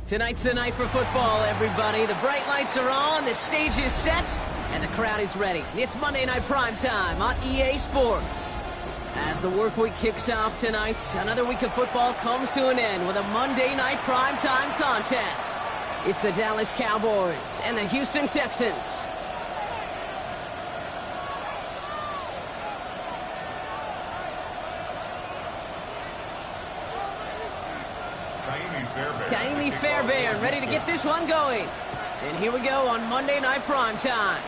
Tonight's the night for football, everybody. The bright lights are on, the stage is set, and the crowd is ready. It's Monday Night Primetime on EA Sports. As the work week kicks off tonight, another week of football comes to an end with a Monday Night Primetime contest. It's the Dallas Cowboys and the Houston Texans. Fairbairn ready to get this one going. And here we go on Monday Night Primetime.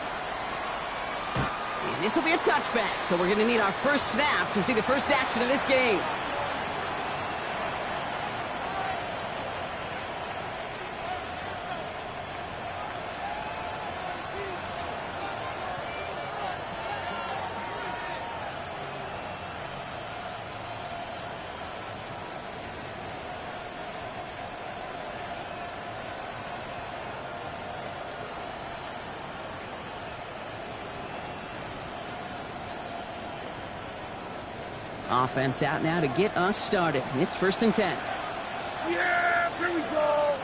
And this will be a touchback, so we're going to need our first snap to see the first action of this game. Offense out now to get us started. It's 1st and 10. Yeah, here we go.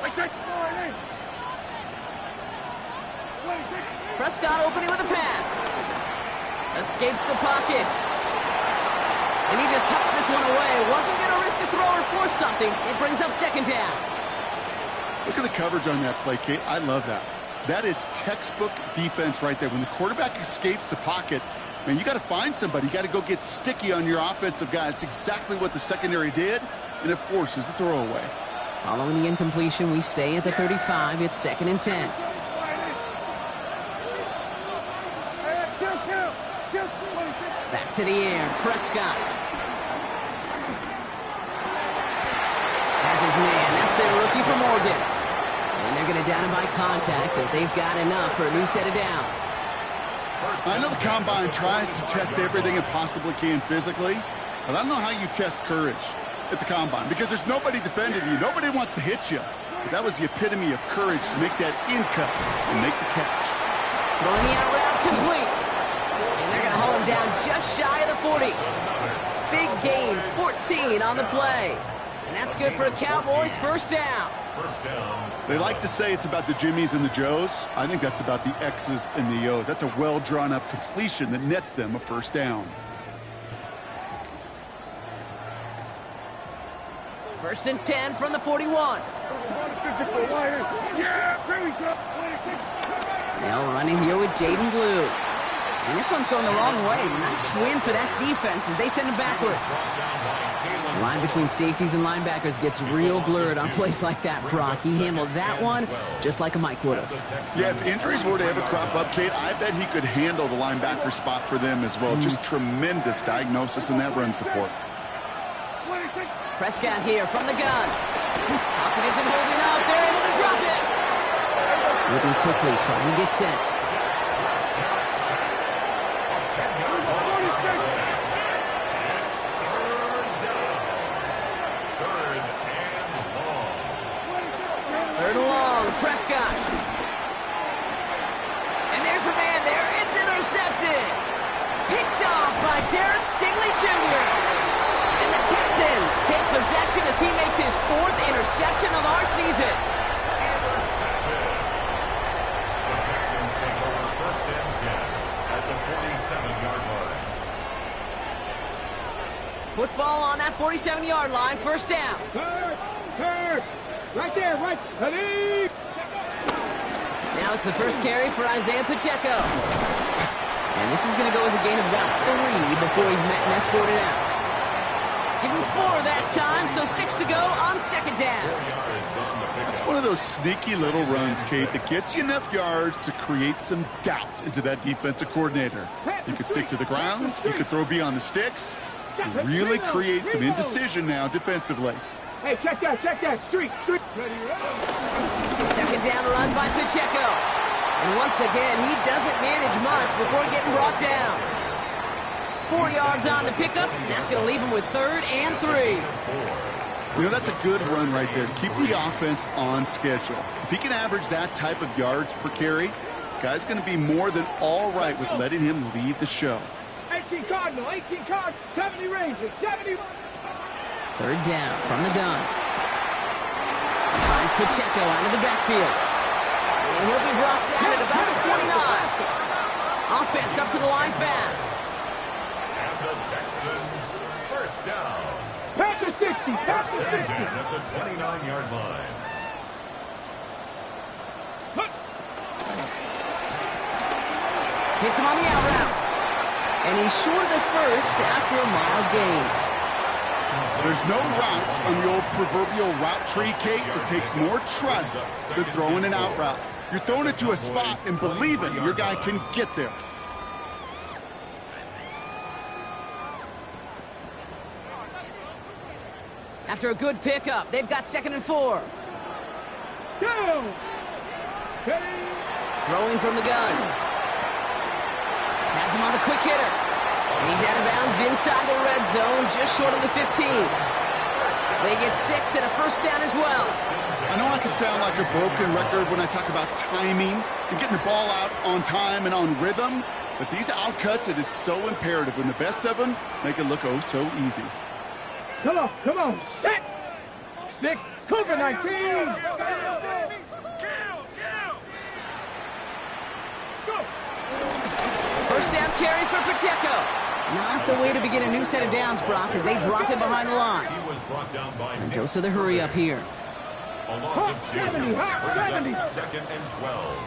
Prescott opening with a pass. Escapes the pocket. And he just hucks this one away. Wasn't going to risk a throw or force something. It brings up 2nd down. Look at the coverage on that play, Kate. I love that. That is textbook defense right there. When the quarterback escapes the pocket, man, you got to find somebody. You got to go get sticky on your offensive guy. It's exactly what the secondary did, and it forces the throwaway. Following the incompletion, we stay at the 35. It's 2nd and 10. Back to the air. Prescott has his man. That's their rookie from Oregon. And they're going to down him by contact as they've got enough for a new set of downs. I know the Combine tries to test everything it possibly can physically, but I don't know how you test courage at the Combine because there's nobody defending you. Nobody wants to hit you. But that was the epitome of courage to make that in-cut and make the catch. Throwing the out route complete. And they're going to hold him down just shy of the 40. Big gain, 14 on the play. And that's good for a Cowboys 1st down. They like to say it's about the Jimmies and the Joes. I think that's about the X's and the O's. That's a well-drawn-up completion that nets them a 1st down. 1st and 10 from the 41. Now running here with Jaden Blue. And this one's going the wrong way. Nice win for that defense as they send him backwards. The line between safeties and linebackers gets real blurred on plays like that, Brock. He handled that one just like a Mike would have. Yeah, if injuries were to ever crop up, Kate, I bet he could handle the linebacker spot for them as well. Just tremendous diagnosis in that run support. Prescott here from the gun. Pocket isn't holding up. They're able to drop it. Moving quickly, trying to get set. Prescott. And there's a man there. It's intercepted. Picked off by Darren Stingley Jr. And the Texans take possession as he makes his 4th interception of our season. Intercepted. The Texans take over 1st and 10 at the 47-yard line. Football on that 47-yard line. 1st down. Third. Right there, right. Ready. Now it's the first carry for Isaiah Pacheco. And this is going to go as a gain of about 3 before he's met and escorted out. Give him 4 that time, so 6 to go on 2nd down. That's one of those sneaky little runs, Kate, that gets you enough yards to create some doubt into that defensive coordinator. You could stick to the ground. You could throw beyond the sticks. You really create some indecision now defensively. Hey, check that, street. Ready. 2nd down run by Pacheco. And once again, he doesn't manage much before getting brought down. 4 yards on the pickup. That's going to leave him with 3rd and 3. You know, that's a good run right there to keep the offense on schedule. If he can average that type of yards per carry, this guy's going to be more than all right with letting him lead the show. 18 Cardinal, 18 Card, 70 Rangers, 70. 3rd down from the gun. Finds Pacheco out of the backfield. And he'll be brought down at about the 29. Offense up to the line fast. And the Texans, first down. Back to 60. Back to 60. At the 29-yard line. Hits him on the out route. And he's short of the first after a mile gain. There's no routes on the old proverbial route tree, Kate, that takes more trust than throwing an out route. You're throwing it to a spot and believing your guy can get there. After a good pickup, they've got 2nd and 4. Go. Throwing from the gun. Has him on the quick hitter. And he's out of bounds inside the red zone, just short of the 15. They get 6 and a first down as well. I know I can sound like a broken record when I talk about timing and getting the ball out on time and on rhythm, but these outcuts, it is so imperative, and the best of them make it look oh so easy. Come on. Set. 6. COVID-19. Go. First down carry for Pacheco. Not the way to begin a new set of downs, Brock, as they drop him behind the line. He was brought down by And dose of the hurry up here. a loss of 2. 70, Brings up 70. 2nd and 12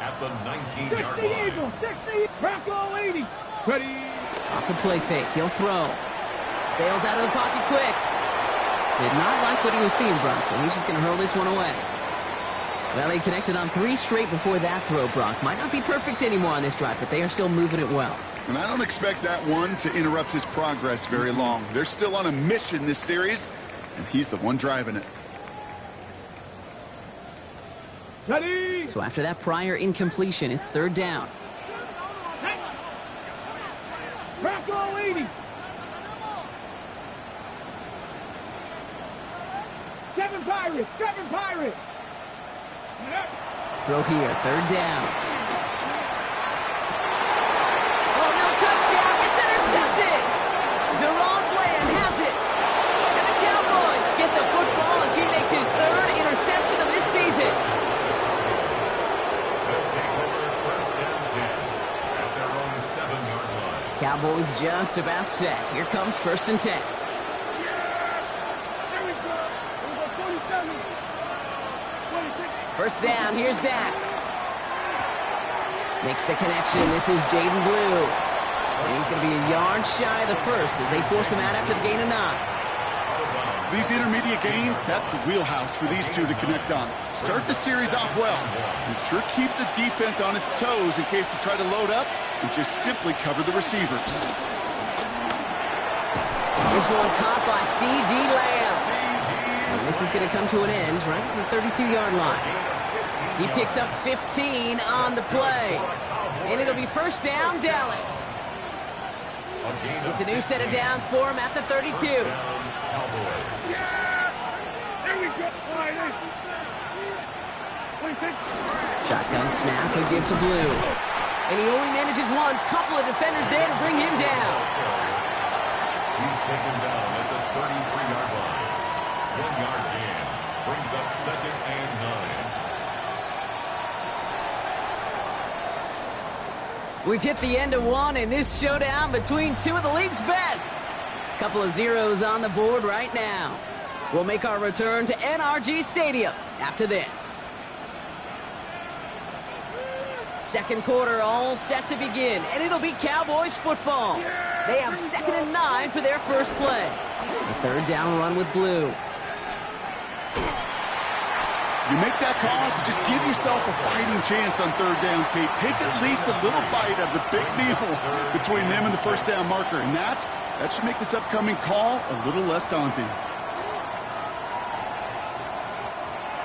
at the 19-yard 60 line. Eagles. 60. Back all 80. Ready. Off the play fake, he'll throw. Bails out of the pocket quick. Did not like what he was seeing, Brock, so he's just going to hurl this one away. Well, they connected on 3 straight before that throw, Brock. Might not be perfect anymore on this drive, but they are still moving it well. And I don't expect that one to interrupt his progress very long. They're still on a mission this series, and he's the one driving it. Ready. So after that prior incompletion, it's 3rd down. Back all 80. 7 Pirates. 7 Pirates. Throw here, 3rd down. Oh, no touchdown. It's intercepted. Deron Bland has it. And the Cowboys get the football as he makes his 3rd interception of this season. They'll take over first and 10 at their own 7-yard line. Cowboys just about set. Here comes 1st and 10. There we go. 47. 26. First down, here's Dak. Makes the connection. This is Jaden Blue. And he's going to be a yard shy of the first as they force him out after the gain of 9. These intermediate gains, that's the wheelhouse for these two to connect on. Start the series off well. It sure keeps the defense on its toes in case they try to load up and just simply cover the receivers. This one caught by C.D. Lamb. And this is going to come to an end right at the 32-yard line. He picks up 15 on the play. And it'll be first down, Dallas. It's a new set of downs for him at the 32. There we go. 26. Shotgun snap, he'll give to Blue. And he only manages one. Couple of defenders there to bring him down. He's taken down at the 33-yard line. 1-yard gain. Brings up 2nd and 9. We've hit the end of one in this showdown between two of the league's best. Couple of zeros on the board right now. We'll make our return to NRG Stadium after this. Second quarter all set to begin, and it'll be Cowboys football. They have 2nd and 9 for their first play. A 3rd down run with Blue. You make that call to just give yourself a fighting chance on 3rd down, Kate. Take at least a little bite of the big meal between them and the first down marker, and that should make this upcoming call a little less daunting.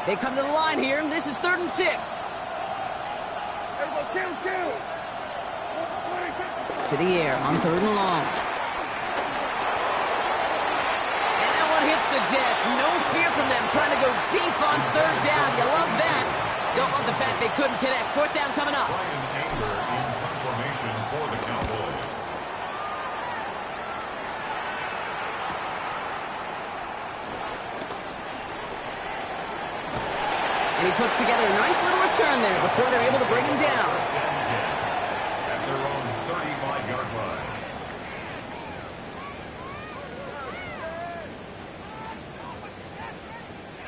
They come to the line here, and this is 3rd and 6. To the air on 3rd and long. And that one hits the deck. No fear from them trying to go deep on 3rd down. You love that. Don't love the fact they couldn't connect. 4th down coming up. Brian Anger in confirmation for the Cowboys. And he puts together a nice little return there before they're able to bring him down. First and 10 at their own 35-yard line.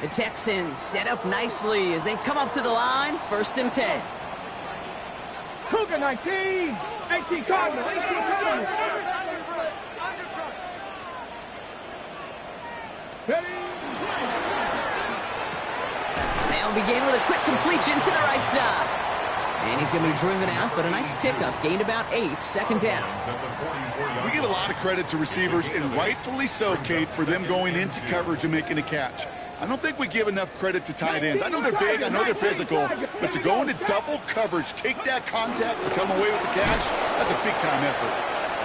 The Texans set up nicely as they come up to the line. First and 10. Cougar 19. 18 Cardinals. 18 Cardinals. They'll begin with a quick completion to the right side. And he's going to be driven out, but a nice pickup. Gained about 8. Second down. We give a lot of credit to receivers, and rightfully so, Kate, for them going into coverage and making a catch. I don't think we give enough credit to tight ends. I know they're big, I know they're physical, but to go into double coverage, take that contact, and come away with the catch, that's a big-time effort.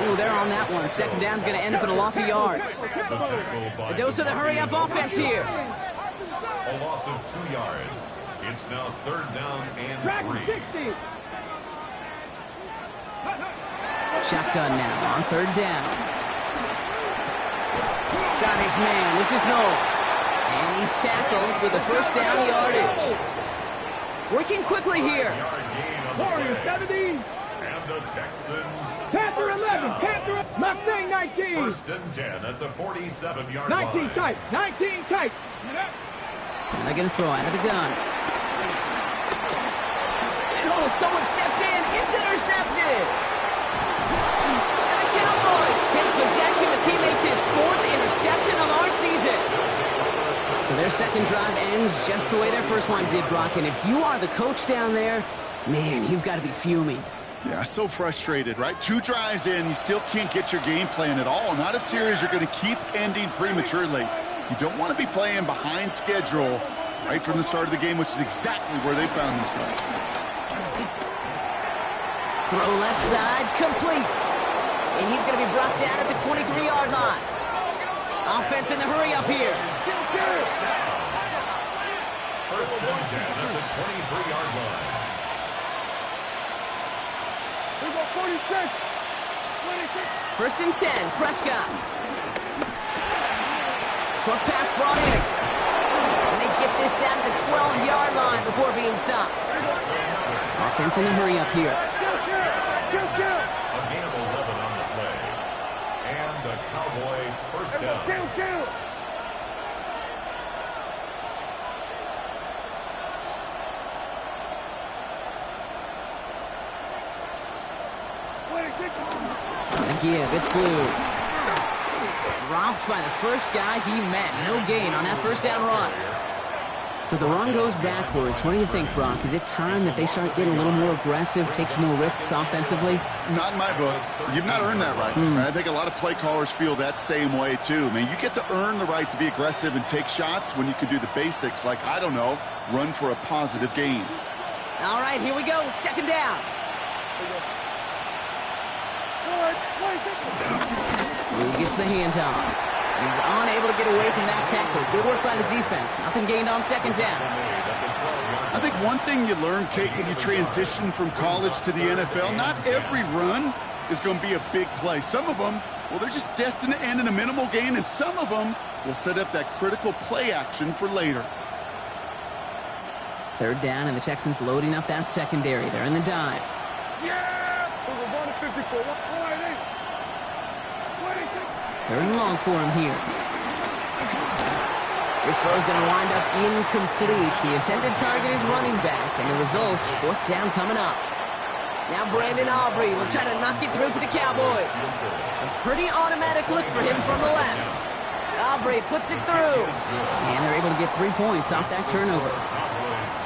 Ooh, they're on that one. Second down's going to end up in a loss of yards. A dose of the hurry-up offense here. A loss of 2 yards. It's now third down and 3. Shotgun now on third down. Got his man. This is Noel. And he's tackled with a first down yardage. Working quickly here. Warriors 70. And the Texans. Panther 11. Panther. Mustang 19. First and 10 at the 47-yard line. 19 tight. 19 tight. And they're going to throw out of the gun. And oh, someone stepped in. It's intercepted. And the Cowboys take possession as he makes his 4th interception of our season. So their second drive ends just the way their first one did, Brock. And if you are the coach down there, man, you've got to be fuming. Yeah, so frustrated, right? 2 drives in, you still can't get your game plan at all. Not a series you're going to keep ending prematurely. You don't want to be playing behind schedule right from the start of the game, which is exactly where they found themselves. Throw left side, complete. And he's going to be brought down at the 23-yard line. Offense in the hurry-up here. First and 10 at the 23-yard line. We go 46. 26. First and 10, Prescott. Short pass brought in. And they get this down to the 12-yard line before being stopped. Offense in the hurry-up here. A gain of 11 on the play. And the Cowboy first down. Give, it's blue. Dropped by the first guy he met. No gain on that first down run. So the run goes backwards. What do you think, Brock? Is it time that they start getting a little more aggressive, take some more risks offensively? Not in my book. You've not earned that right. I think a lot of play callers feel that same way, too. I mean, you get to earn the right to be aggressive and take shots when you can do the basics, like, I don't know, run for a positive gain. All right, here we go. Second down. Blue gets the handoff. He's unable to get away from that tackle. Good work by the defense. Nothing gained on second down. I think one thing you learn, Kate, when you transition from college to the NFL, not every run is going to be a big play. Some of them, well, they're just destined to end in a minimal gain, and some of them will set up that critical play action for later. Third down, and the Texans loading up that secondary. They're in the dime. Yeah! We're 54. 148. 26. Third and long for him here. This throw's going to wind up incomplete. The intended target is running back, and the results, fourth down coming up. Now Brandon Aubrey will try to knock it through for the Cowboys. A pretty automatic look for him from the left. Aubrey puts it through. And they're able to get 3 points off that turnover.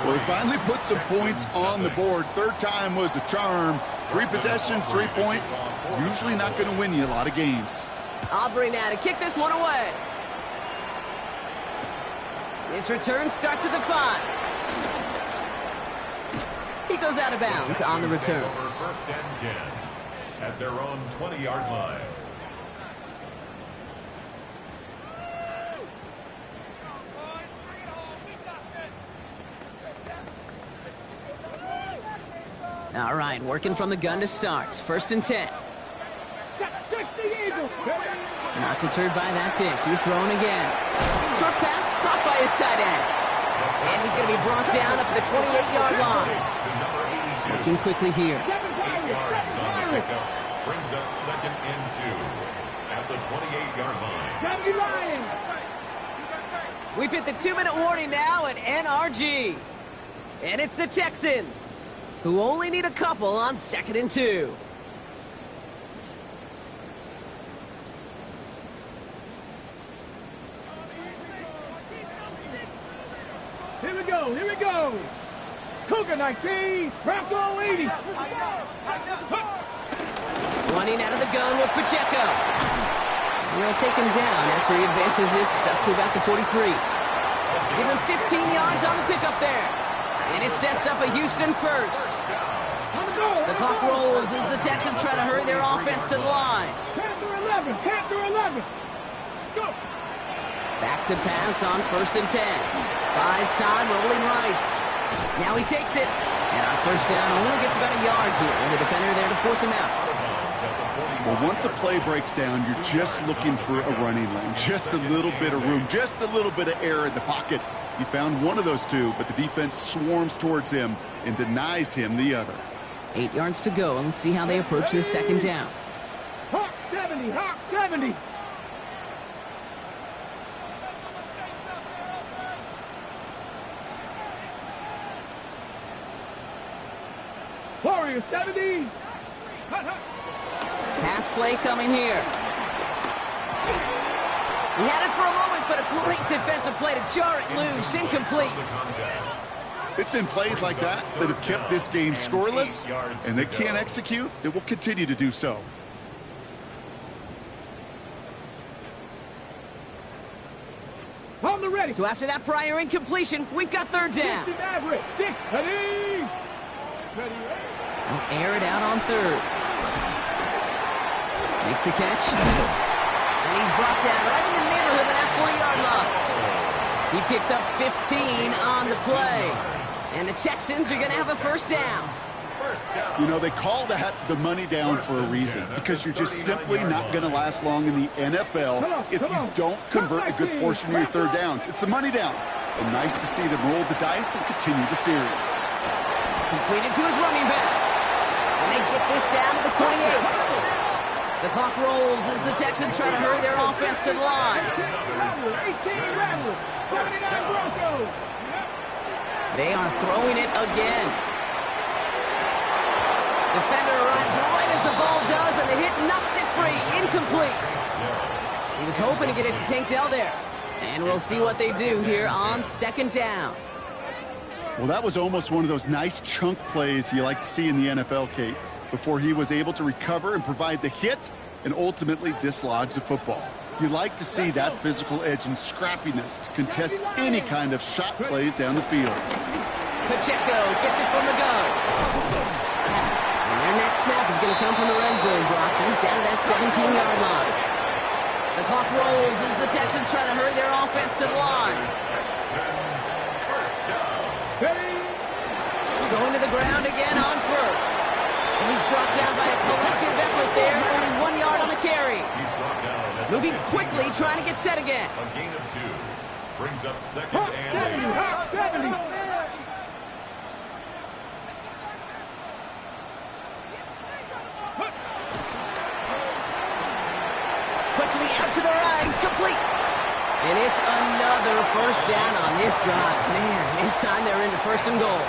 Well, he finally put some points on the board. Third time was a charm. 3 possessions, 3 points. Usually not going to win you a lot of games. Aubrey now to kick this one away. His return starts at the 5. He goes out of bounds on the return. First and 10 at their own 20-yard line. All right, working from the gun to start. First and 10. Not deterred by that pick. He's throwing again. Short pass caught by his tight end. And he's going to be brought down up at the 28-yard line. To number 82. Working quickly here. 8 yards on the pickup. Brings up 2nd and 2 at the 28-yard line. We've hit the 2-minute warning now at NRG. And it's the Texans, who only need a couple on 2nd and 2. Here we go, here we go. Cougar 19, Bronco 80. Running out of the gun with Pacheco. And they'll take him down after he advances this up to about the 43. Give him 15 yards on the pickup there. And it sets up a Houston first. The clock rolls as the Texans try to hurry their offense to the line. Panther 11. Go. Back to pass on 1st and 10. Buys time, rolling right. Now he takes it. And on 1st down, only gets about a yard here. And the defender there to force him out. Well, once a play breaks down, you're just looking for a running lane. Just a little bit of room, just a little bit of air in the pocket. He found one of those two, but the defense swarms towards him and denies him the other. 8 yards to go. Let's see how they approach this 2nd down. Hawk 70, Hawk 70. Warrior 70. Pass play coming here. He had it for a moment, but a great defensive play to jar it loose. Incomplete. It's been plays like that that have kept this game scoreless, and they can't execute. It will continue to do so. On the ready. So after that prior incompletion, we've got 3rd down. 6 average. 6, ready. They'll air it out on 3rd. Makes the catch. And he's brought down right in the neighborhood of that 4-yard line. He picks up 15 on the play. And the Texans are going to have a 1st down. You know, they call that the money down for a reason, because you're just simply not going to last long in the NFL if you don't convert a good portion of your 3rd downs. It's the money down. And nice to see them roll the dice and continue the series. Completed to his running back. And they get this down to the 28. The clock rolls as the Texans try to hurry their offense to the line. 79 Broncos. They are throwing it again. Defender arrives right as the ball does, and the hit knocks it free. Incomplete. He was hoping to get it to Tank Dell there. And we'll see what they do here on 2nd down. Well, that was almost one of those nice chunk plays you like to see in the NFL, Kate, before he was able to recover and provide the hit and ultimately dislodge the football. You like to see that physical edge and scrappiness to contest any kind of shot plays down the field. Pacheco gets it from the gun. And their next snap is going to come from the red zone, Brock. He's down at that 17-yard line. The clock rolls as the Texans try to hurry their offense to the line. Going to the ground again on 1st. And he's brought down by a collective effort there. Only 1 yard on the carry. Moving quickly, trying to get set again. A gain of 2. Brings up 2nd and 8. 70. Quickly out to the right, complete. And it's another 1st down on this drive. Man, this time they're into 1st and goal.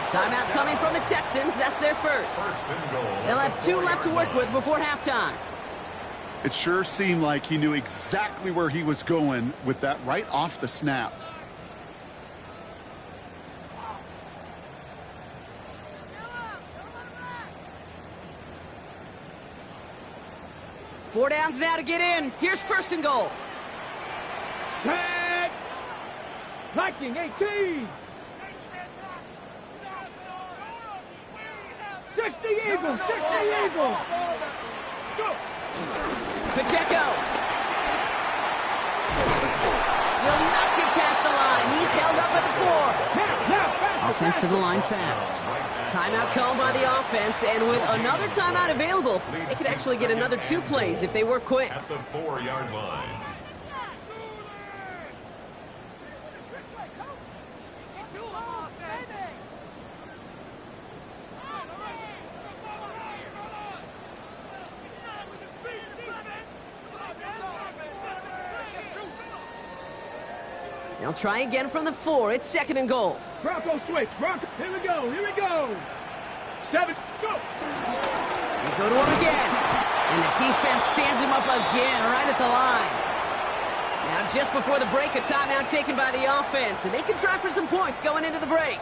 Timeout coming from the Texans. That's their 1st. They'll have 2 left to work with before halftime. It sure seemed like he knew exactly where he was going with that right off the snap. Four downs now to get in. Here's 1st and goal. Set. Viking 18. 60 Eagles. 60 Eagles. Go. Pacheco. Will not get past the line. He's held up at the 4. Offense to the line fast. Timeout called by the offense, and with another timeout available, they could actually get another 2 plays if they work quick. At the 4-yard line. They'll try again from the 4. It's 2nd and goal. Bronco switch. Bronco. Here we go. Here we go. 7. Go. They go to him again. And the defense stands him up again right at the line. Now, just before the break, a timeout taken by the offense. And they can try for some points going into the break.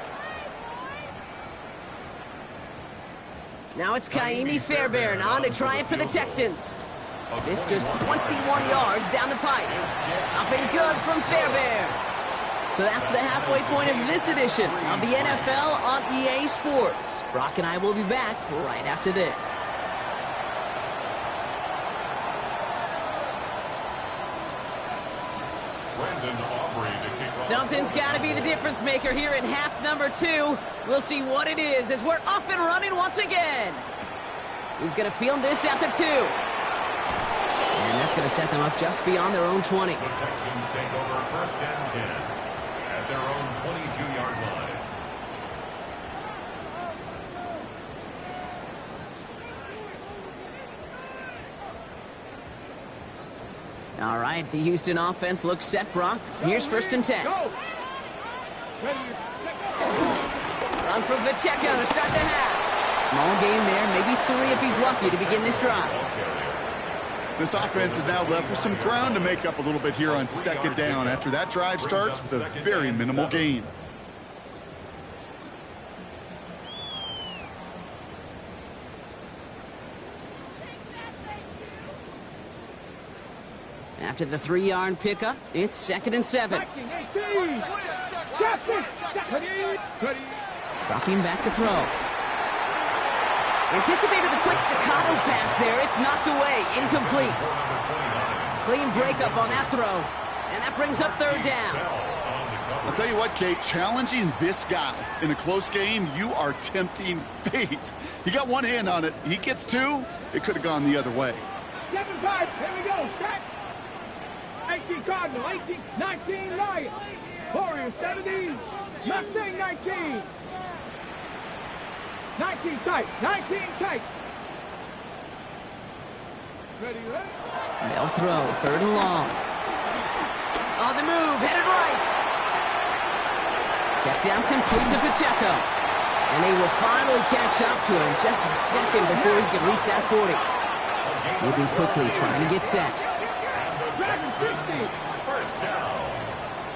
Now it's Kaimi Fairbairn on to try it for the Texans. This just 21 yards down the pipe. Up and good from Fairbairn. So that's the halfway point of this edition of the NFL on EA Sports. Brock and I will be back right after this. Something's got to be the difference maker here in half number 2. We'll see what it is as we're off and running once again. He's going to field this at the 2. And that's going to set them up just beyond their own 20. The Texans take over 1st and 10 at their own 22-yard line. All right, the Houston offense looks set, Brock. Here's 1st and 10. Go. Run from Pacheco to start the half. Small gain there, maybe 3 if he's lucky to begin this drive. This offense is now left with some ground to make up a little bit here on 2nd down after that drive starts with a very minimal gain. After the 3-yard pickup, it's 2nd and 7. Dropping back to throw. Anticipated the quick staccato pass there. It's knocked away. Incomplete. Clean breakup on that throw. And that brings up 3rd down. I'll tell you what, Kate, challenging this guy in a close game, you are tempting fate. He got one hand on it. He gets 2. It could have gone the other way. 7-5. Here we go. Set. 18 Cardinal. 18. 19 Lions. Warriors 70. Mustang 19. 19 tight. 19 tight. Ready, ready? They'll throw. 3rd and long. On the move. Headed right. Check down complete to Pacheco. And they will finally catch up to him just a second before he can reach that 40. Moving quickly, trying to get set. Dragon 60. 1st down.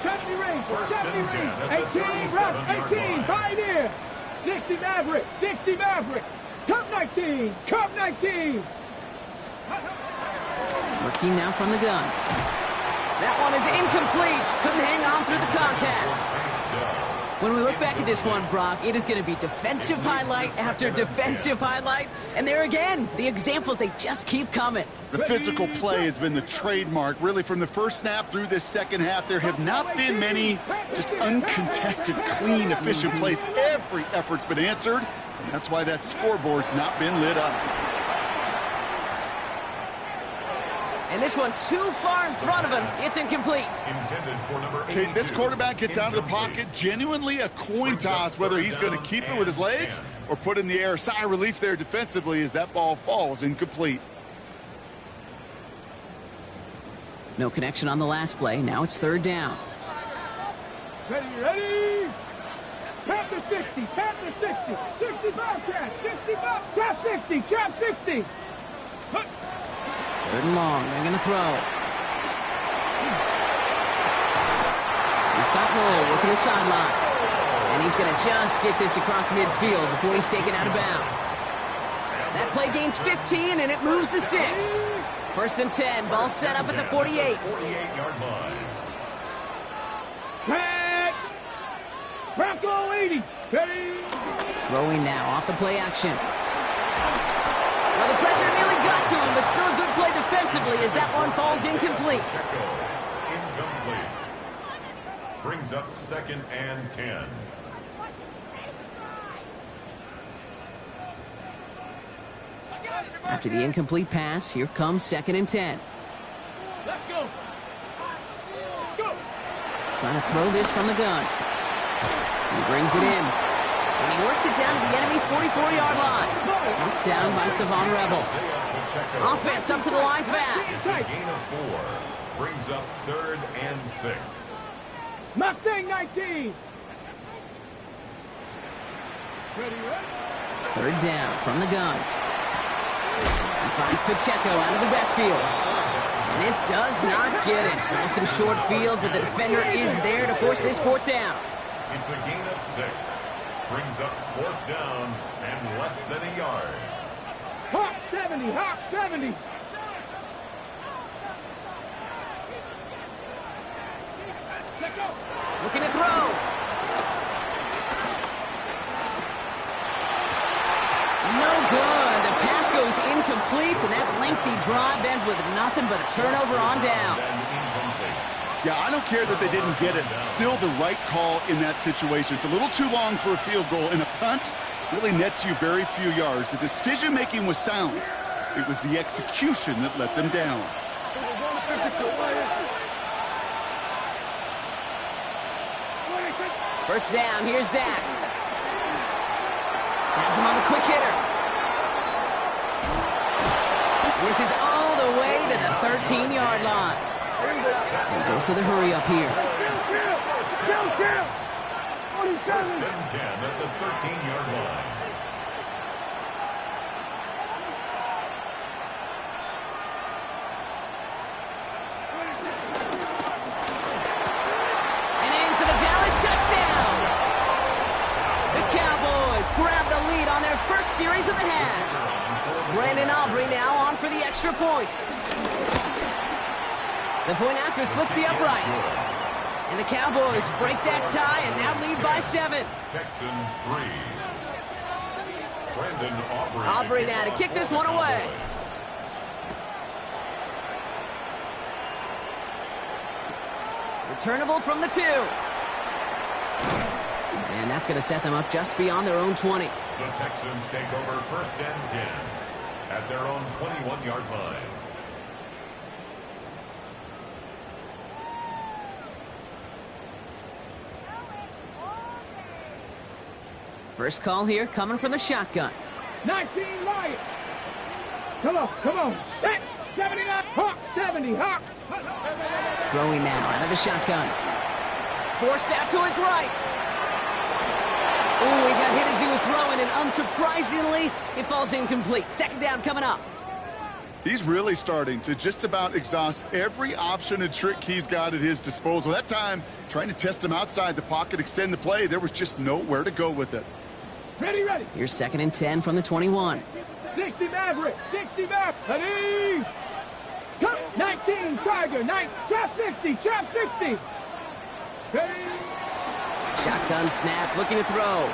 70 range. 1st and 10 at the 18. Rush. 18. Pioneer. 60 Maverick. 60 Maverick. Cup 19. Cup 19. Working now from the gun. That one is incomplete. Couldn't hang on through the contact. When we look back at this one, Brock, it is going to be defensive highlight after defensive highlight. And there again, the examples, they just keep coming. The physical play has been the trademark, really, from the first snap through this 2nd half. There have not been many just uncontested, clean, efficient plays. Every effort's been answered, and that's why that scoreboard's not been lit up. And this one too far in front of him. It's incomplete. Okay, this quarterback gets out of the pocket. Genuinely a coin toss whether he's going to keep it with his legs or put in the air. Sigh of relief there defensively as that ball falls incomplete. No connection on the last play. Now it's 3rd down. Ready, ready. Tap to 60. Tap to 60. 65 catch. 65. Trap 60. Trap 60. 3rd and long. They're going to throw. He's got Roll working the sideline. And he's going to just get this across midfield before he's taken out of bounds. That play gains 15, and it moves the sticks. 1st and 10. Ball set up at the 48. 48-yard line. Tag. Bronco 80. Ready. Throwing now off the play action. Well, the pressure nearly got to him, but still a good play defensively as that one falls incomplete. Incomplete. Brings up 2nd and 10. After the incomplete pass, here comes 2nd and 10. Let's go. Go. Trying to throw this from the gun. He brings it in. And he works it down to the enemy 44-yard line. Knocked down by Savon Rebel. Offense up to the line fast. Gain of 4. Brings up 3rd and 6. Mustang 19. Third down from the gun. He finds Pacheco out of the backfield. And this does not get it. Something short field, but the defender is there to force this fourth down. It's a gain of 6. Brings up fourth down and less than a yard. Hawk 70, Hawk 70. Let's go. Looking to throw. No good. The pass goes incomplete, and that lengthy drive ends with nothing but a turnover on downs. Yeah, I don't care that they didn't get it. Still the right call in that situation. It's a little too long for a field goal, and a punt really nets you very few yards. The decision-making was sound. It was the execution that let them down. First down, here's Dak. Has him on the quick hitter. This is all the way to the 13-yard line. And goes to the hurry up here. First and 10 at the 13-yard line. And in for the Dallas touchdown. The Cowboys grab the lead on their first series of the half. Brandon Aubrey now on for the extra point. The point after splits the uprights. And the Cowboys break that tie and now lead by 7. Texans 3. Brandon Aubrey. Aubrey now to kick this one away. Returnable from the 2. And that's going to set them up just beyond their own 20. The Texans take over first and 10 at their own 21-yard line. First call here coming from the shotgun. 19 Lions. Come on. Set. 79. Hawk 70. Hawk. Throwing now out of the shotgun. Forced out to his right. Oh, he got hit as he was throwing, and unsurprisingly, it falls incomplete. Second down coming up. He's really starting to just about exhaust every option and trick he's got at his disposal. That time, trying to test him outside the pocket, extend the play, there was just nowhere to go with it. Ready. Here's second and 10 from the 21. 60 Maverick. 60 Maverick. Ready. Come. 19 Tiger. Trap 60. Trap 60. Ready. Shotgun snap, looking to throw. Oh,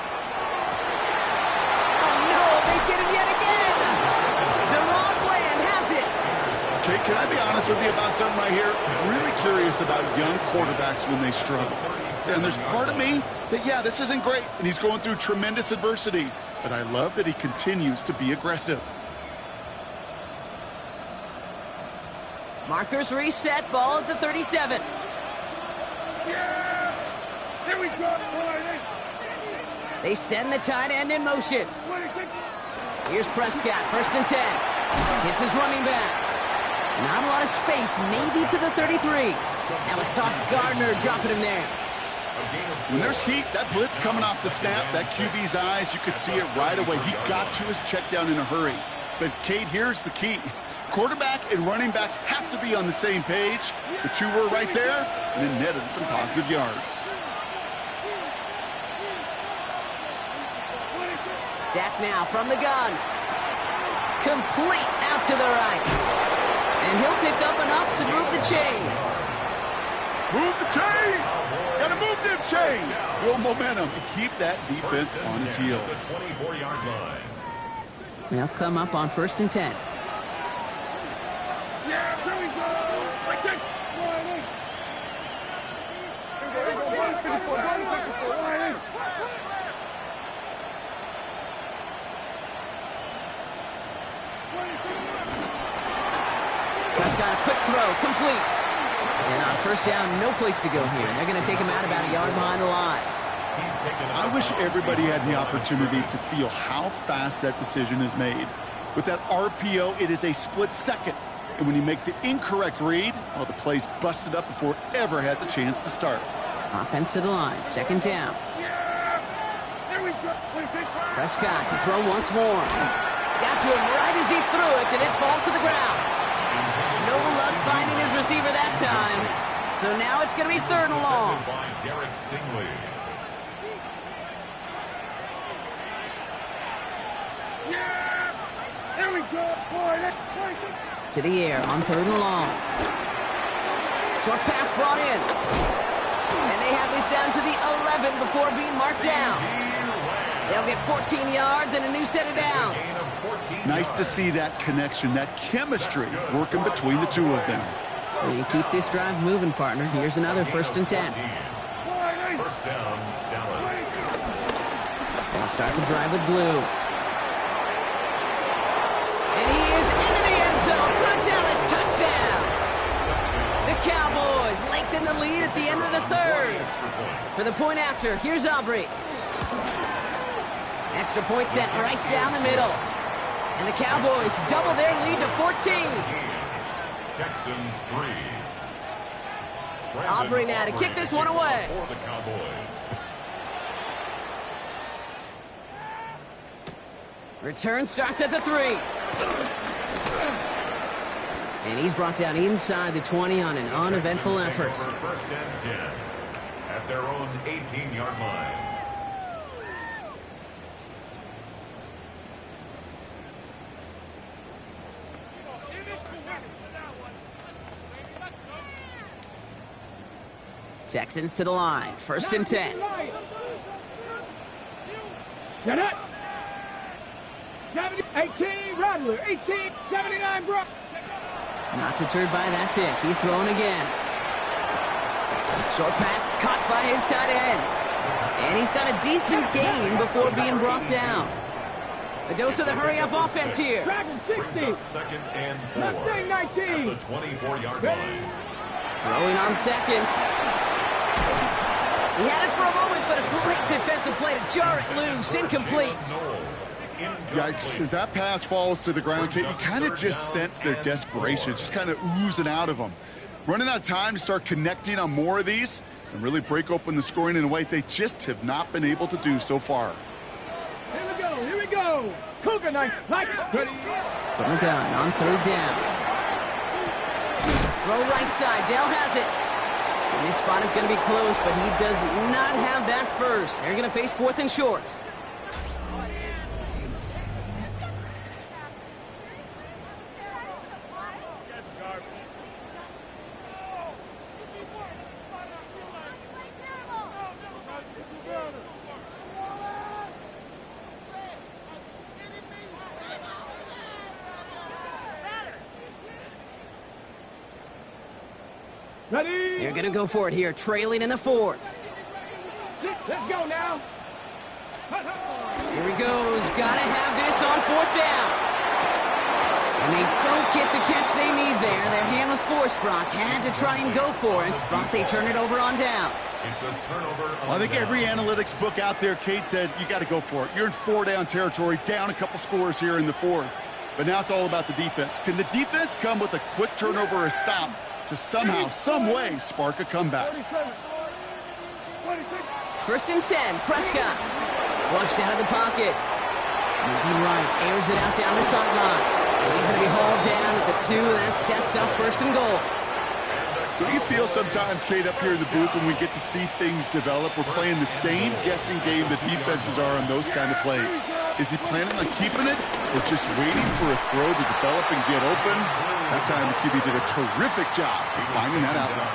no, they get him yet again. Deron Bland has it. Okay, can I be honest with you about something right here? Really curious about young quarterbacks when they struggle. And there's part of me that, yeah, this isn't great, and he's going through tremendous adversity. But I love that he continues to be aggressive. Markers reset, ball at the 37. Yeah. Here we go. They send the tight end in motion. Here's Prescott, first and 10. Hits his running back. Not a lot of space, maybe to the 33. Now it's Sauce Gardner dropping him there. When there's heat, that blitz coming off the snap, that QB's eyes, you could see it right away. He got to his check down in a hurry. But, Kate, here's the key. Quarterback and running back have to be on the same page. The two were right there, and it netted some positive yards. Dak now from the gun. Complete out to the right. And he'll pick up enough to move the chains. Move the chains! Gotta move them chains! Build momentum and keep that defense on its heels. 24-yard line. They'll come up on first and 10. Yeah, here we go. Prescott, a quick throw, complete. And on first down, no place to go here. They're going to take him out about a yard behind the line. I wish everybody had the opportunity to feel how fast that decision is made. With that RPO, it is a split second. And when you make the incorrect read, well, the play's busted up before it ever has a chance to start. Offense to the line. Second down. There we go. Prescott to throw once more. Got to him right as he threw it, and it falls to the ground. No luck finding his receiver that time. So now it's going to be 3rd and long. There we go, boy. To the air on 3rd and long. Short pass brought in. And they have this down to the 11 before being marked down. They'll get 14 yards and a new set of downs. Nice to see that connection, that chemistry working between the two of them. You keep this drive moving, partner. Here's another 1st and 10. First down, Dallas. They'll start the drive with Blue. And he is into the end zone for a Dallas touchdown. The Cowboys lengthen the lead at the end of the 3rd. For the point after, here's Aubrey. Extra point set right down the middle. And the Cowboys double their lead to 14. Texans 3. Aubrey now to kick this one away. For the Cowboys. Return starts at the 3. And he's brought down inside the 20 on an uneventful effort. First and 10 at their own 18-yard line. Texans to the line. 1st and 10. Get it. 70, 18, Rattler. 18, 79, bro. Not deterred by that pick. He's throwing again. Short pass caught by his tight end. And he's got a decent gain before being brought down. A dose of the hurry-up offense here. Dragon 60. 2nd and 4. Mustang 19. At the 24-yard line. Throwing on seconds. He had it for a moment, but a great defensive play to jar it loose. Incomplete. Yikes, as that pass falls to the ground, Kate, you kind of just sense their desperation, just kind of oozing out of them. Running out of time to start connecting on more of these and really break open the scoring in a way they just have not been able to do so far. Here we go. Cougar night, ready. From the gun on 3rd down. Throw right side, Dell has it. And this spot is going to be close, but he does not have that first. They're going to face 4th and short. Ready. They're going to go for it here, trailing in the 4th. Let's go now. Here he goes. Got to have this on 4th down. And they don't get the catch they need there. Their hand was forced, Brock. Had to try and go for it, but they turn it over on downs. It's a turnover. Well, I think every analytics book out there, Kate, said you got to go for it. You're in 4-down territory, down a couple scores here in the 4th. But now it's all about the defense. Can the defense come with a quick turnover or a stop to somehow, some way, spark a comeback? 1st and 10, Prescott. Flushed out of the pocket. Moving right, airs it out down the sideline. And he's going to be hauled down at the 2. That sets up 1st and goal. Do you feel sometimes, Kate, up here in the booth when we get to see things develop, we're playing the same guessing game the defenses are on those kind of plays? Is he planning on keeping it or just waiting for a throw to develop and get open? That time the QB did a terrific job of finding that outlet.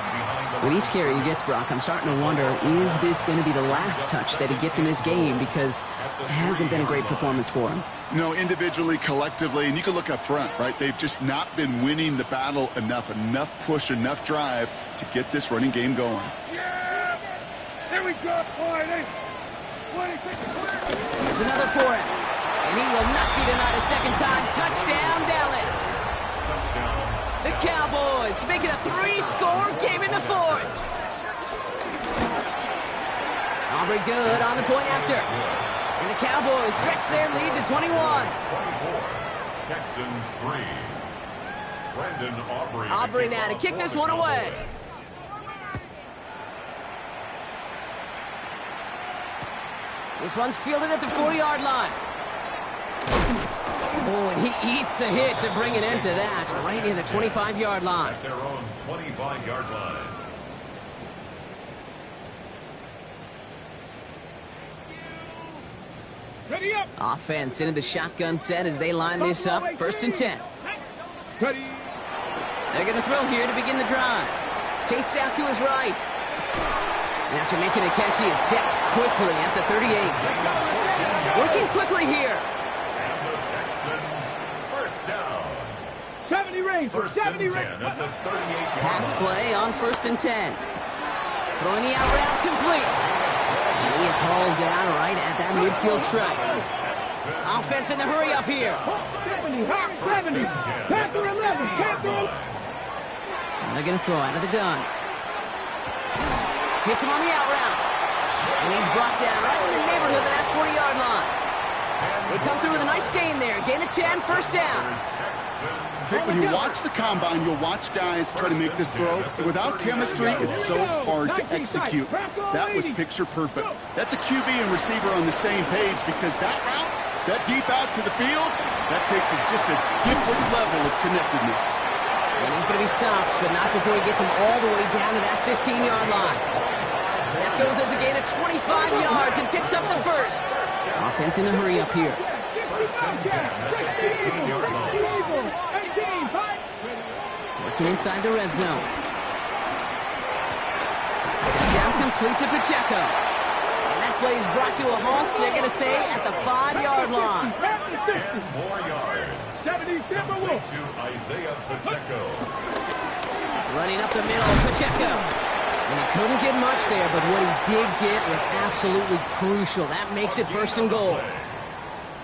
With each carry he gets, Brock, I'm starting to wonder, is this going to be the last touch that he gets in this game? Because it hasn't been a great performance for him. You know, individually, collectively, and you can look up front, right? They've just not been winning the battle enough push, enough drive to get this running game going. Yeah! Here we go, boy. There's another for him. And he will not be denied a second time. Touchdown, Dallas. The Cowboys make it a 3-score game in the 4th. Aubrey good on the point after. And the Cowboys stretch their lead to 21. 24. Texans 3. Brandon Aubrey. Aubrey now to kick this one away. This one's fielded at the 40-yard line. Oh, and he eats a hit to bring an end to that, right near the 25-yard line. At their own 25-yard line. Ready up. Offense into the shotgun set as they line this up. 1st and 10. Ready. They're going to throw here to begin the drive. Chased out to his right. And after making a catch, he is decked quickly at the 38. Working quickly here. And the Texans, first down. 70 range. First 70 and range. 10 at the 38-yard Pass line. play on 1st and 10. Throwing the out route complete. And he is hauled down right at that midfield stripe. Offense in the hurry up here. 70. Hot 70. Panther 11. Panther 11. And they're going to throw out of the gun. Hits him on the out route. And he's brought down right in the neighborhood of that 40-yard line. They come through with a nice gain there. Gain of 10, 1st down. When you watch the combine, you'll watch guys try to make this throw. Without chemistry, it's so hard to execute. That was picture perfect. That's a QB and receiver on the same page because that route, that deep out to the field, that takes just a different level of connectedness. And he's going to be stopped, but not before he gets him all the way down to that 15-yard line. That goes as a gain of 25 yards and picks up the 1st. Offense in the hurry up here. First and 10 at the 15-yard line. Working inside the red zone. Down complete to Pacheco. And that play is brought to a halt, so they're going to say at the 5-yard line. 10 more yards. 70 Complete to Isaiah Pacheco. Running up the middle, Pacheco. And he couldn't get much there, but what he did get was absolutely crucial. That makes it 1st and goal.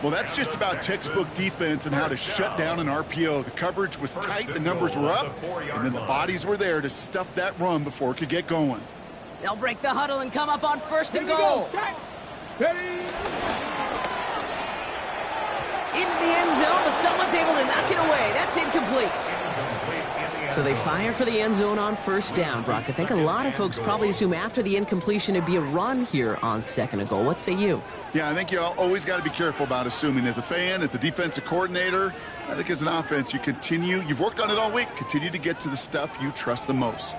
Well, that's just about textbook defense and how to shut down an RPO. The coverage was tight, the numbers were up, and then the bodies were there to stuff that run before it could get going. They'll break the huddle and come up on 1st and goal. Into the end zone, but someone's able to knock it away. That's incomplete. So they fire for the end zone on 1st down, Brock. I think a lot of folks probably assume after the incompletion it'd be a run here on 2nd and goal. What say you? Yeah, I think you always got to be careful about assuming. As a fan, as a defensive coordinator, I think as an offense, you've worked on it all week, continue to get to the stuff you trust the most.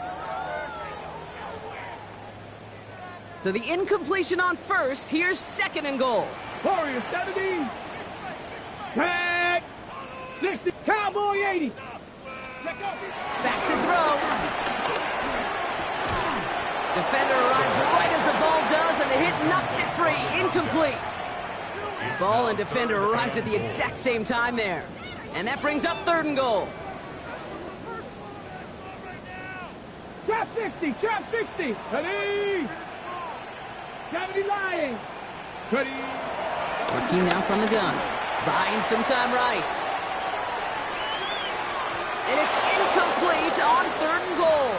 So the incompletion on 1st, here's 2nd and goal. Warriors 70. Tag. 60. Cowboy 80. Back to throw. Defender arrives right as the ball does, and the hit knocks it free. Incomplete. Ball and defender arrived at the exact same time there. And that brings up 3rd and goal. Trap 60. Trap 60. Ready. 70 lying. Ready. Working now from the gun. Buying some time right. And it's incomplete on 3rd and goal.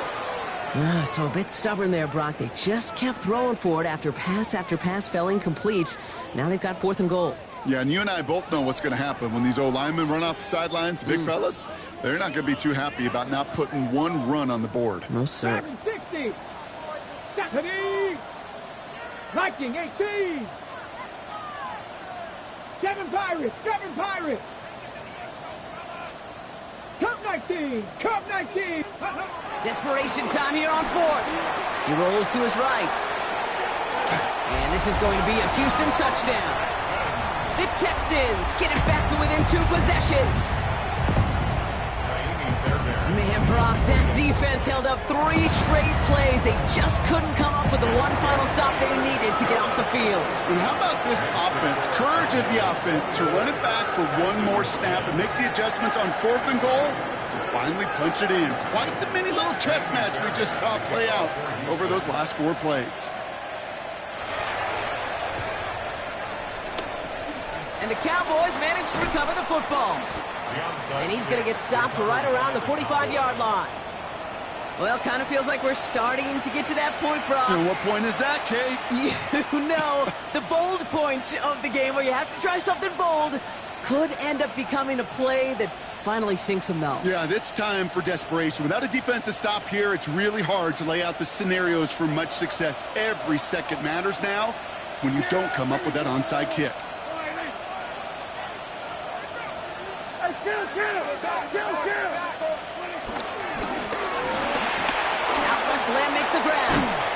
So a bit stubborn there, Brock. They just kept throwing for it after pass fell incomplete. Now they've got 4th and goal. Yeah, and you and I both know what's going to happen when these old linemen run off the sidelines, the big fellas. They're not going to be too happy about not putting one run on the board. No, sir. 60. 70. Viking 18. 7 Pirates. 7 Pirates. Cup 19. Cup 19. Desperation time here on 4th. He rolls to his right. And this is going to be a Houston touchdown. The Texans get it back to within 2 possessions. Man, Brock, that defense held up 3 straight plays. They just couldn't come up with the one final stop they needed to get off the field. And how about this offense? Courage of the offense to run it back for one more snap and make the adjustments on 4th and goal to finally punch it in. Quite the mini little chess match we just saw play out over those last 4 plays. And the Cowboys managed to recover the football. And he's going to get stopped right around the 45-yard line. Well, kind of feels like we're starting to get to that point, Brock. And what point is that, Kate? You know, the bold point of the game where you have to try something bold could end up becoming a play that finally sinks them, though. Yeah, it's time for desperation. Without a defensive stop here, it's really hard to lay out the scenarios for much success. Every second matters now. when you don't come up with that onside kick. Out left, Lamb makes the grab.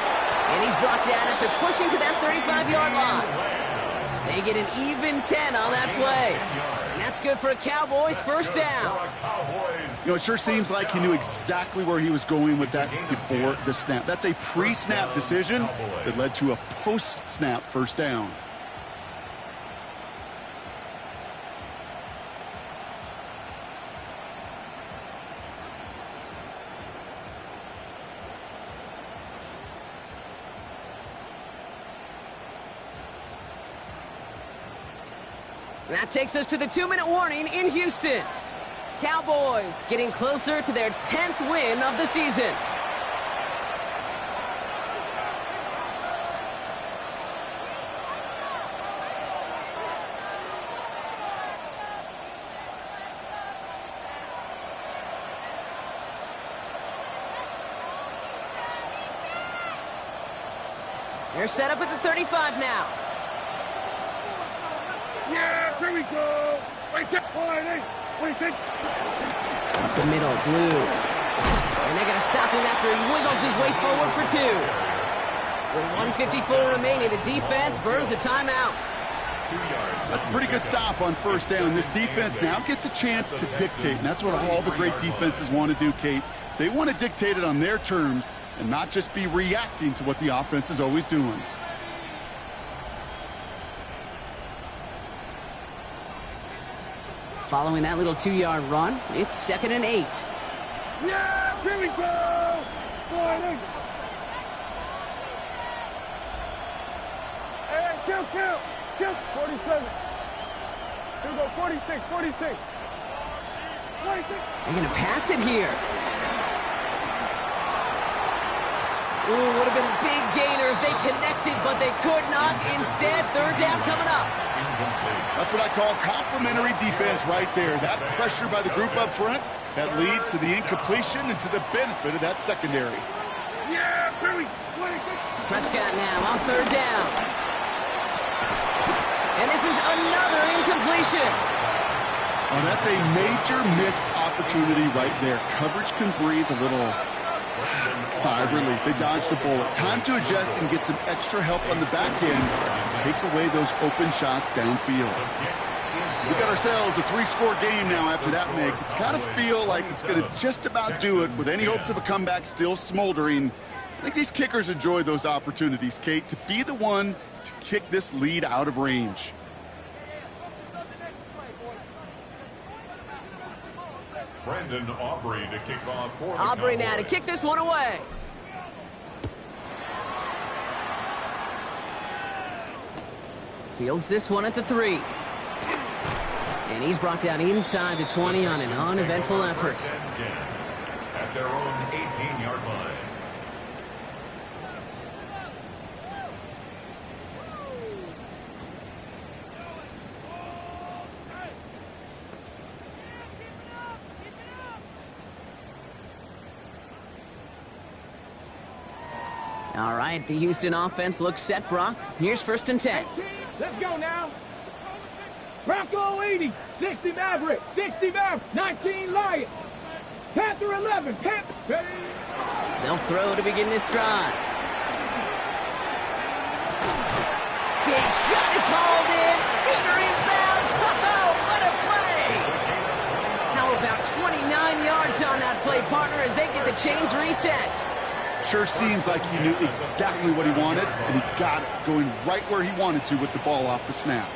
And he's brought down after pushing to that 35-yard line. They get an even 10 on that play. And that's good for a Cowboys first down. You know, it sure seems like he knew exactly where he was going with that before the snap. That's a pre-snap decision that led to a post-snap first down. That takes us to the 2-minute warning in Houston. Cowboys getting closer to their 10th win of the season. They're set up at the 35 now. Yeah, here we go. Wait, Up the middle, Blue. And they're going to stop him after he wiggles his way forward for 2. With 1:54 remaining, the defense burns a timeout. That's a pretty good stop on first down. This defense now gets a chance to dictate, and that's what all the great defenses want to do, Kate. They want to dictate it on their terms and not just be reacting to what the offense is always doing. Following that little 2-yard run, it's 2nd and 8. Yeah, here we go. 40. Hey, kill. 47. Here we go, 46. 46. They're going to pass it here. Ooh, would have been a big gainer if they connected, but they could not. Instead, 3rd down coming up. That's what I call complimentary defense right there. That pressure by the group up front, that leads to the incompletion and to the benefit of that secondary. Yeah, Billy. Prescott now on 3rd down. And this is another incompletion. Oh, that's a major missed opportunity right there. Coverage can breathe a little sigh of relief. They dodged a bullet. Time to adjust and get some extra help on the back end to take away those open shots downfield. We got ourselves a 3-score game now after that make. It's got to feel like it's going to just about do it with any hopes of a comeback still smoldering. I think these kickers enjoy those opportunities, Kate, to be the one to kick this lead out of range. Brandon Aubrey to kick off for the Aubrey now to Cowboys. kick this one away. Fields this one at the 3. And he's brought down inside the 20 on an uneventful effort. First and 10 at their own 18-yard line. All right, the Houston offense looks set, Brock. Here's 1st and 10. Let's go now. Bronco 80, 60 Maverick, 60 Maverick, 19 Lion, Panther 11, Panther. Ready? They'll throw to begin this drive. Big shot is hauled in. Feeder inbounds. Oh, what a play! How about 29 yards on that play, partner, as they get the chains reset? Sure seems like he knew exactly what he wanted, and he got it going right where he wanted to with the ball off the snap.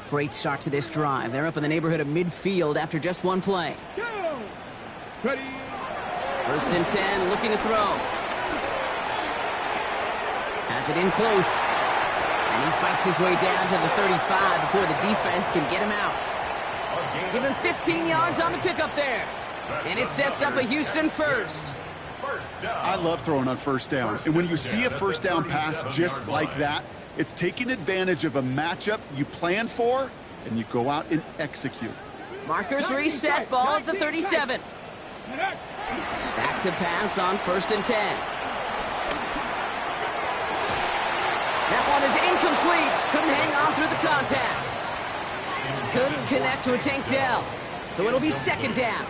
Great start to this drive. They're up in the neighborhood of midfield after just one play. Go. Ready? 1st and 10, looking to throw. Has it in close. And he fights his way down to the 35 before the defense can get him out. Give him 15 yards on the pickup there. And it sets up a Houston first. I love throwing on first down. And when you see a first down pass just like that, it's taking advantage of a matchup you plan for, and you go out and execute. Markers reset, ball at the 37. Back to pass on 1st and 10. That one is incomplete. Couldn't hang on through the contact. Couldn't connect to a Tank Dell. So it'll be 2nd down.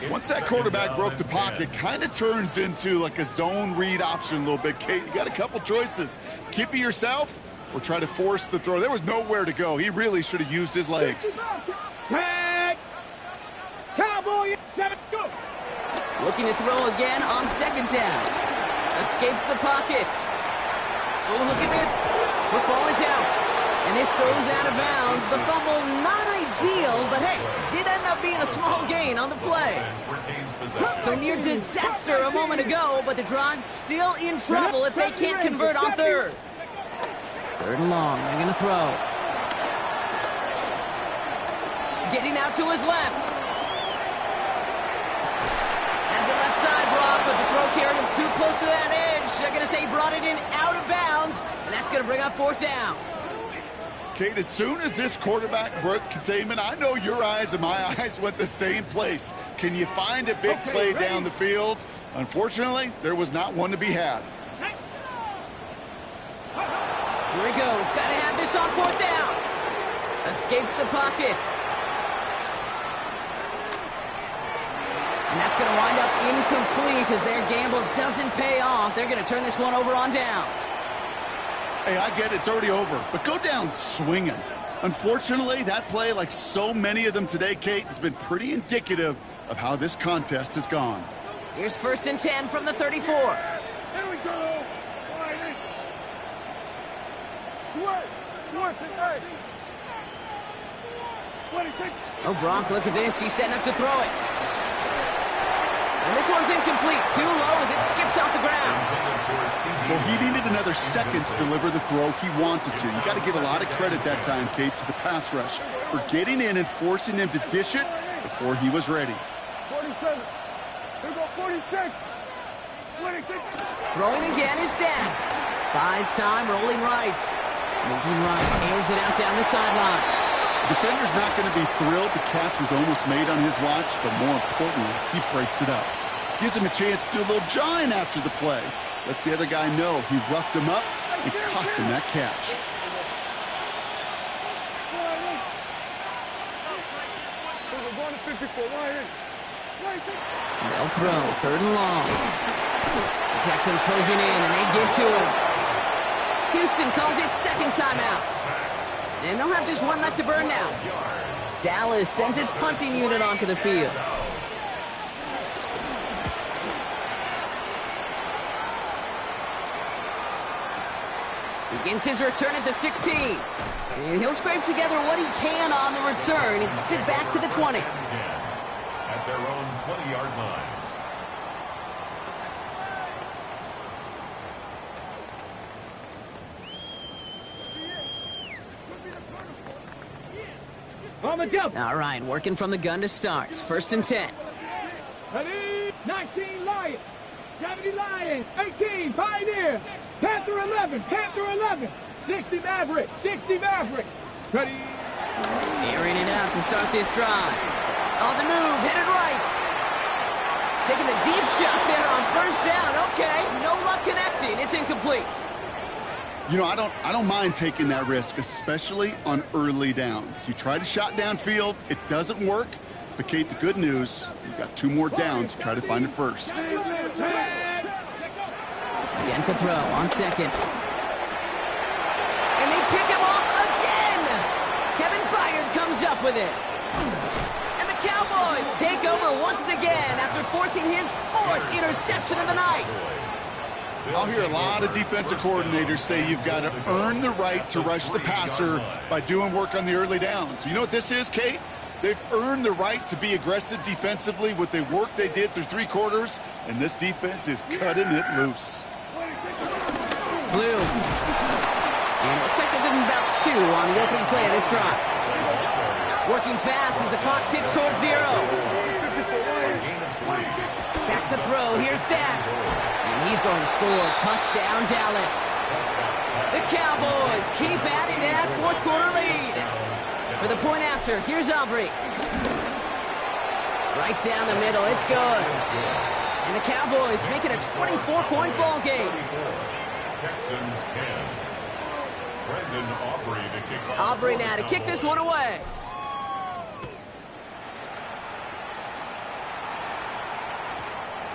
Once that quarterback broke the pocket, kind of turns into like a zone read option a little bit. Kate, you got a couple choices. Keep it yourself or try to force the throw. There was nowhere to go. He really should have used his legs. Tag. Cowboy, 7, go. Looking to throw again on 2nd down. Escapes the pocket. Oh, look at it. Football is out. And this goes out of bounds. The fumble, not ideal, but hey, did end up being a small gain on the play. So near disaster a moment ago, but the drive's still in trouble if they can't convert on 3rd. 3rd and long, they're going to throw. Getting out to his left. Has it left side, Brock, but the throw carried him too close to that edge. They're going to say he brought it in out of bounds, and that's going to bring up 4th down. Kate, as soon as this quarterback broke containment, I know your eyes and my eyes went the same place. Can you find a big play down the field? Unfortunately, there was not one to be had. Here he goes. Got to have this on 4th down. Escapes the pocket. And that's going to wind up incomplete as their gamble doesn't pay off. They're going to turn this one over on downs. Hey, I get it, it's already over, but go down swinging. Unfortunately, that play, like so many of them today, Kate, has been pretty indicative of how this contest has gone. Here's 1st and 10 from the 34. Here we go. Oh, Brock, look at this. He's setting up to throw it. And this one's incomplete. Too low as it skips off the ground. Well, he needed another second to deliver the throw he wanted to. You got to give a lot of credit that time, Kate, to the pass rush for getting in and forcing him to dish it before he was ready. 47. Here we go, 46. 26. Throwing again is Dan. Buys time, rolling right. Moving right, airs it out down the sideline. The defender's not going to be thrilled the catch was almost made on his watch, but more importantly, he breaks it up. Gives him a chance to do a little jawing after the play. Lets the other guy know he roughed him up and cost him that catch. They'll throw, 3rd and long. The Texans closing in, and they get to him. Houston calls it 2nd timeout. And they'll have just one left to burn now. Dallas sends its punting unit onto the field. Begins his return at the 16. And he'll scrape together what he can on the return. He gets it back to the 20. At their own 20-yard line. On the jump. All right, working from the gun to start. 1st and 10. Ready? 19 Lions. 70 Lions. 18 Pioneer. Panther 11. Panther 11. 60 Maverick. 60 Maverick. Ready? Airing it out to start this drive. On the move, headed right. Taking a deep shot there on 1st down. Okay, no luck connecting. It's incomplete. You know, I don't mind taking that risk, especially on early downs. You try to shot downfield, it doesn't work. But, Kate, the good news, you've got 2 more downs to try to find it first. Again to throw on 2nd. And they pick him off again. Kevin Byard comes up with it. And the Cowboys take over once again after forcing his 4th interception of the night. I'll hear a lot of defensive coordinators say you've got to earn the right to rush the passer by doing work on the early downs. You know what this is, Kate? They've earned the right to be aggressive defensively with the work they did through 3 quarters, and this defense is cutting it loose. Blue. And it looks like they're giving about 2 on the opening play of this drive. Working fast as the clock ticks towards 0. Back to throw. Here's Dak. And he's going to score. Touchdown, Dallas. The Cowboys keep adding to that 4th 4th quarter lead. For the point after, here's Aubrey. Right down the middle. It's good. And the Cowboys make it a 24-point ball game. Texans 10. Brendan Aubrey to kick off. Aubrey now to kick this one away.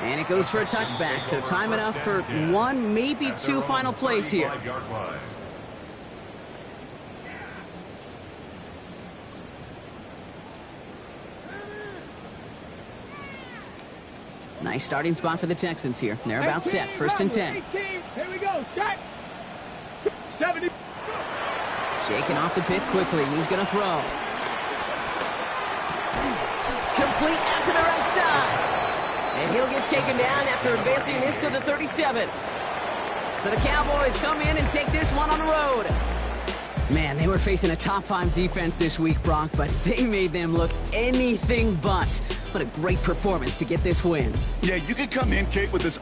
And it goes for a touchback, so time enough for one, maybe two final plays here. Nice starting spot for the Texans here. They're about set. 1st and 10. Here we go. Shot. 70. Shaking off the pick quickly. He's going to throw. Complete out to the right side. And he'll get taken down after advancing this to the 37. So the Cowboys come in and take this one on the road. Man, they were facing a top-5 defense this week, Brock, but they made them look anything but. What a great performance to get this win. Yeah, you could come in, Kate, with this